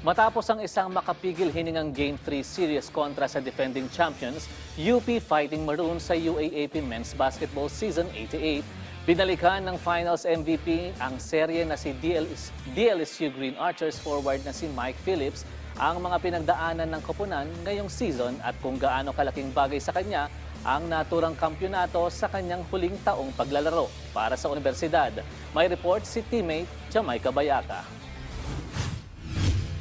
Matapos ang isang makapigil hiningang Game 3 series kontra sa defending champions, UP Fighting Maroons sa UAAP Men's Basketball Season 88, binalikan ng Finals MVP ang serye na si DLSU Green Archers forward na si Mike Phillips, ang mga pinagdaanan ng koponan ngayong season at kung gaano kalaking bagay sa kanya ang naturang kampyonato sa kanyang huling taong paglalaro para sa universidad. May report si teammate Jamaica Bayaca.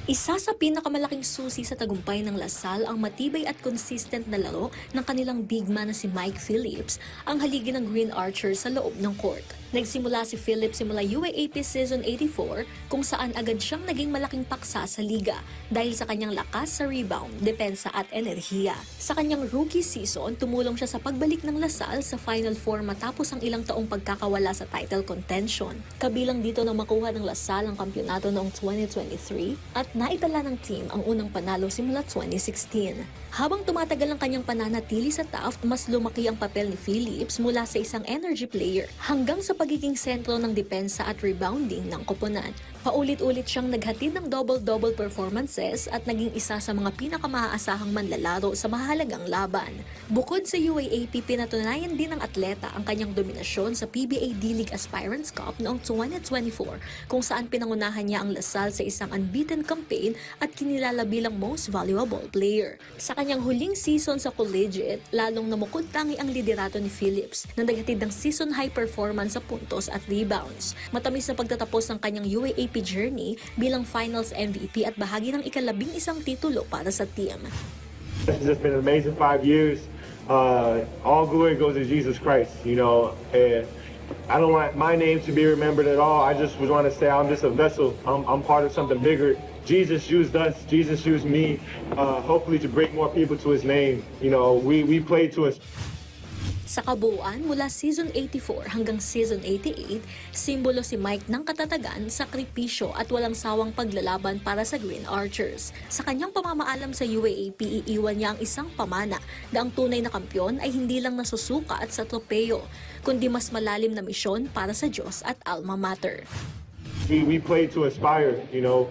Isa sa pinakamalaking susi sa tagumpay ng Lasal ang matibay at consistent na laro ng kanilang big man na si Mike Phillips, ang haligi ng Green Archers sa loob ng court. Nagsimula si Phillips simula UAAP Season 84 kung saan agad siyang naging malaking paksa sa liga dahil sa kanyang lakas sa rebound, depensa at enerhiya. Sa kanyang rookie season, tumulong siya sa pagbalik ng Lasal sa Final Four matapos ang ilang taong pagkakawala sa title contention. Kabilang dito na makuha ng Lasal ang kampyonato noong 2023 at naitala ng team ang unang panalo simula 2016. Habang tumatagal ang kanyang pananatili sa Taft, mas lumaki ang papel ni Phillips mula sa isang energy player hanggang sa pagiging sentro ng depensa at rebounding ng koponan. Paulit-ulit siyang naghatid ng double-double performances at naging isa sa mga pinakamaasahang manlalaro sa mahalagang laban. Bukod sa UAAP, pinatunayan din ng atleta ang kanyang dominasyon sa PBA D-League Aspirants Cup noong 2024 kung saan pinangunahan niya ang Lasal sa isang unbeaten campaign at kinilala bilang most valuable player. Sa kanyang huling season sa collegiate, lalong namukod tangi ang liderato ni Phillips na naghatid ng season high performance sa puntos at rebounds. Matamis na pagtatapos ng kanyang UAAP journey bilang Finals MVP at bahagi ng ika-11 titulo para sa team. It's just been an amazing 5 years. All glory goes to Jesus Christ, you know. And I don't want my name to be remembered at all. I just want to say I'm just a vessel. I'm part of something bigger. Jesus used us. Jesus used me, hopefully to bring more people to His name. You know, we played to His. Sa kabuuan, mula Season 84 hanggang Season 88, simbolo si Mike ng katatagan, sakripisyo at walang sawang paglalaban para sa Green Archers. Sa kanyang pamamaalam sa UAAP, iiwan niya ang isang pamana na ang tunay na kampyon ay hindi lang nasusukat sa tropeyo, kundi mas malalim na misyon para sa Diyos at alma mater. We played to aspire, you know.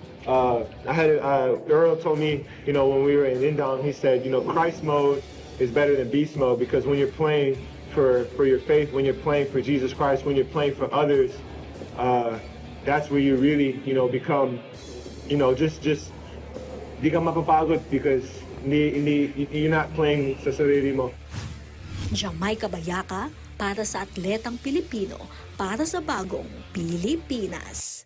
Earl told me, you know, when we were in Indong, he said, you know, Christ mode is better than beast mode, because when you're playing for your faith, when you're playing for Jesus Christ, when you're playing for others, that's where you really, you know, become, you know, just di ka mapapagod because you're not playing sa sarili mo. Jamaica Bayaca para sa atletang Pilipino para sa bagong Pilipinas.